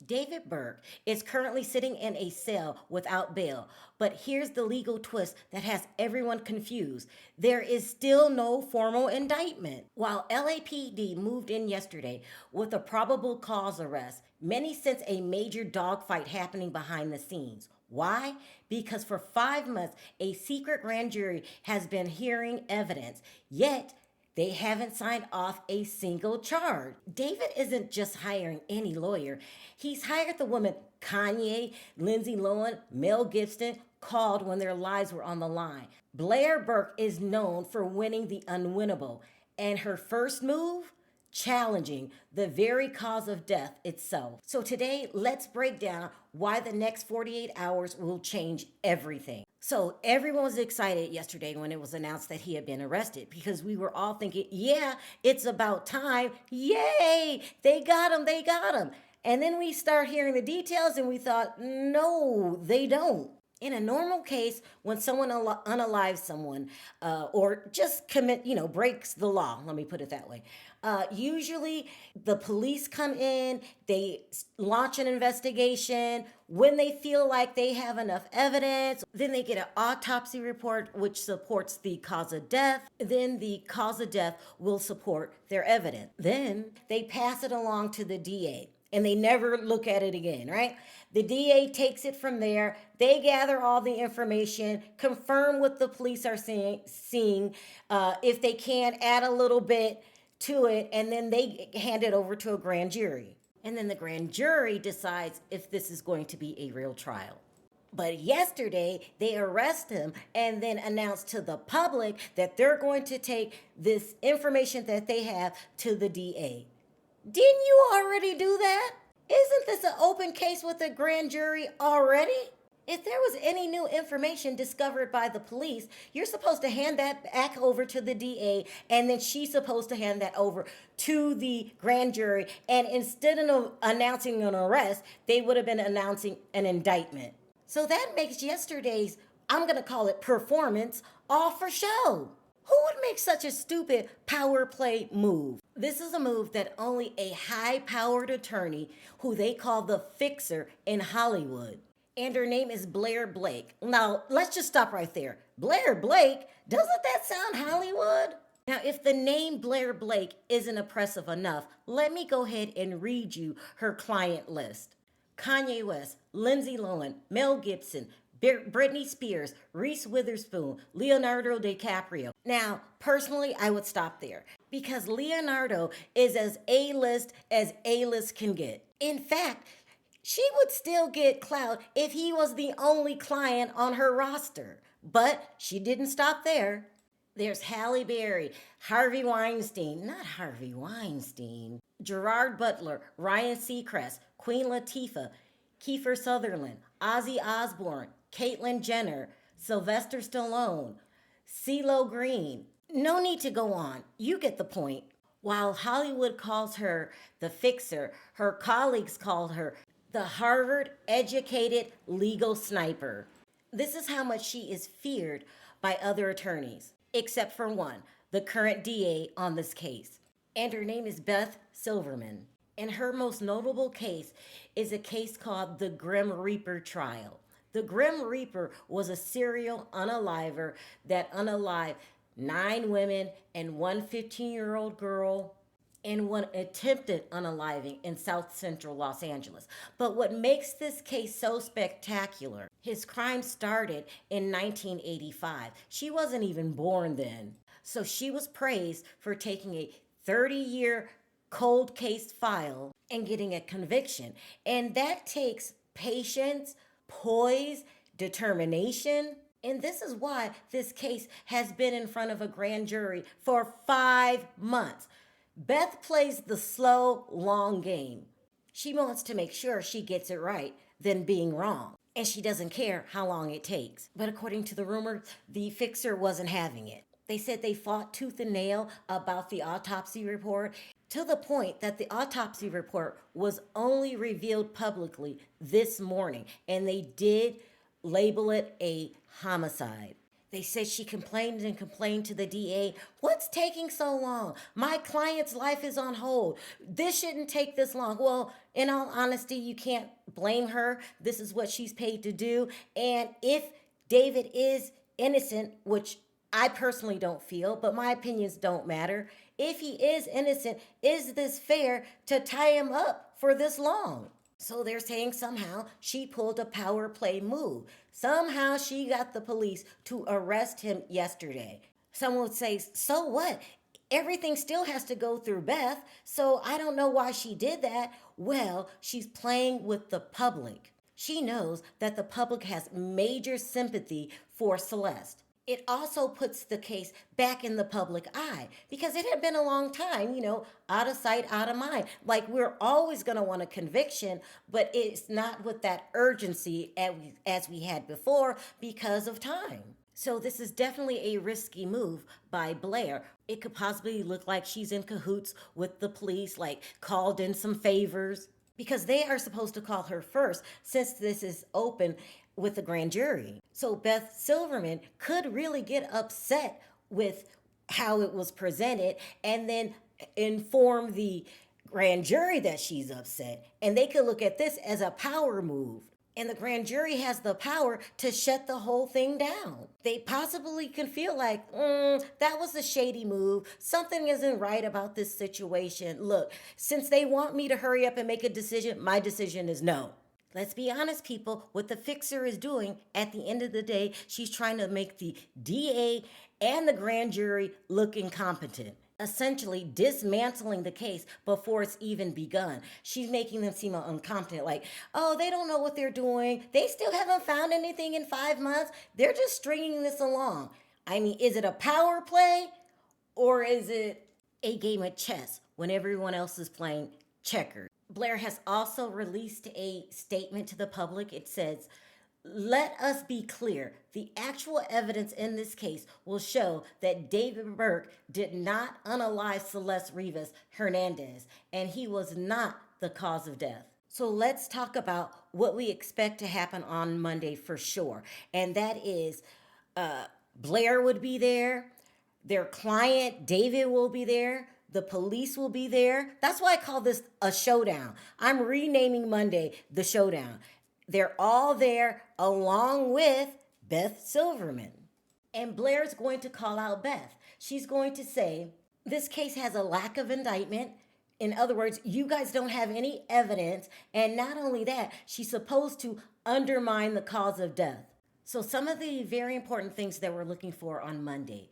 David Burke is currently sitting in a cell without bail, but here's the legal twist that has everyone confused. There is still no formal indictment. While LAPD moved in yesterday with a probable cause arrest, many sense a major dogfight happening behind the scenes. Why? Because for 5 months, a secret grand jury has been hearing evidence, yet they haven't signed off a single charge. David isn't just hiring any lawyer. He's hired the woman Kanye, Lindsay Lohan, Mel Gibson called when their lives were on the line. Blair Burke is known for winning the unwinnable, and her first move? Challenging the very cause of death itself. So today, let's break down why the next 48 hours will change everything. So everyone was excited yesterday when it was announced that he had been arrested because we were all thinking, yeah, it's about time. Yay, they got him, they got him. And then we start hearing the details and we thought, no, they don't. In a normal case, when someone unalives someone or just breaks the law, let me put it that way, usually the police come in, they launch an investigation. When they feel like they have enough evidence, then they get an autopsy report which supports the cause of death. Then the cause of death will support their evidence. Then they pass it along to the DA. And they never look at it again, right? The DA takes it from there. They gather all the information, confirm what the police are seeing. If they can, add a little bit to it, and then they hand it over to a grand jury. And then the grand jury decides if this is going to be a real trial. But yesterday, they arrest him and then announce to the public that they're going to take this information that they have to the DA. Didn't you already do that? Isn't this an open case with a grand jury already? If there was any new information discovered by the police, you're supposed to hand that back over to the DA, and then she's supposed to hand that over to the grand jury. And instead of announcing an arrest, they would have been announcing an indictment. So that makes yesterday's, I'm going to call it performance, all for show. Who would make such a stupid power play move? This is a move that only a high-powered attorney, who they call the fixer in Hollywood, and her name is Blair Blake. Now, let's just stop right there. Blair Blake? Doesn't that sound Hollywood? Now, if the name Blair Blake isn't oppressive enough, let me go ahead and read you her client list. Kanye West, Lindsay Lohan, Mel Gibson, Britney Spears, Reese Witherspoon, Leonardo DiCaprio. Now, personally, I would stop there because Leonardo is as A-list can get. In fact, she would still get clout if he was the only client on her roster. But she didn't stop there. There's Halle Berry, Harvey Weinstein, not Harvey Weinstein, Gerard Butler, Ryan Seacrest, Queen Latifah, Kiefer Sutherland, Ozzy Osbourne, Caitlyn Jenner, Sylvester Stallone, CeeLo Green. No need to go on. You get the point. While Hollywood calls her the fixer, her colleagues call her the Harvard-educated legal sniper. This is how much she is feared by other attorneys, except for one, the current DA on this case. And her name is Beth Silverman. And her most notable case is a case called the Grim Reaper trial. The Grim Reaper was a serial unaliver that unalived 9 women and one 15-year-old girl and one attempted unaliving in South Central Los Angeles. But what makes this case so spectacular, his crime started in 1985. She wasn't even born then. So she was praised for taking a 30-year cold case file and getting a conviction. And that takes patience, poise, determination. And this is why this case has been in front of a grand jury for 5 months. Beth plays the slow, long game. She wants to make sure she gets it right than being wrong. And she doesn't care how long it takes. But according to the rumor, the fixer wasn't having it. They said they fought tooth and nail about the autopsy report, to the point that the autopsy report was only revealed publicly this morning, and they did label it a homicide. They said she complained and complained to the DA. What's taking so long? My client's life is on hold. This shouldn't take this long. Well, in all honesty, you can't blame her. This is what she's paid to do. And if David is innocent, which I personally don't feel, but my opinions don't matter. If he is innocent, is this fair to tie him up for this long? So they're saying somehow she pulled a power play move. Somehow she got the police to arrest him yesterday. Someone would say, so what? Everything still has to go through Beth, so I don't know why she did that. Well, she's playing with the public. She knows that the public has major sympathy for Celeste. It also puts the case back in the public eye because it had been a long time, out of sight, out of mind. Like we're always going to want a conviction, but it's not with that urgency as we had before because of time. So this is definitely a risky move by Blair. It could possibly look like she's in cahoots with the police, like called in some favors because they are supposed to call her first since this is open with the grand jury. So Beth Silverman could really get upset with how it was presented and then inform the grand jury that she's upset. And they could look at this as a power move. And the grand jury has the power to shut the whole thing down. They possibly can feel like, that was a shady move. Something isn't right about this situation. Look, since they want me to hurry up and make a decision, my decision is no. Let's be honest, people. What the fixer is doing at the end of the day, she's trying to make the DA and the grand jury look incompetent, essentially dismantling the case before it's even begun. She's making them seem incompetent, like, oh, they don't know what they're doing. They still haven't found anything in 5 months. They're just stringing this along. I mean, is it a power play or is it a game of chess when everyone else is playing checkers? Blair has also released a statement to the public. It says, let us be clear. The actual evidence in this case will show that David Burke did not unalive Celeste Rivas Hernandez, and he was not the cause of death. So let's talk about what we expect to happen on Monday for sure. And that is Blair would be there. Their client, David, will be there. The police will be there. That's why I call this a showdown. I'm renaming Monday the showdown. They're all there along with Beth Silverman. And Blair's going to call out Beth. She's going to say, this case has a lack of indictment. In other words, you guys don't have any evidence. And not only that, she's supposed to undermine the cause of death. So some of the very important things that we're looking for on Monday.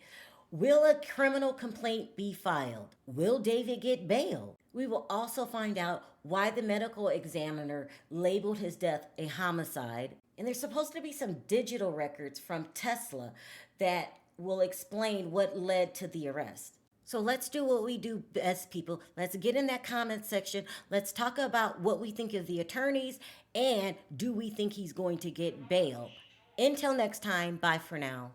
Will a criminal complaint be filed? Will David get bail? We will also find out why the medical examiner labeled his death a homicide. And there's supposed to be some digital records from Tesla that will explain what led to the arrest. So let's do what we do best, people. Let's get in that comment section. Let's talk about what we think of the attorneys and do we think he's going to get bail. Until next time, bye for now.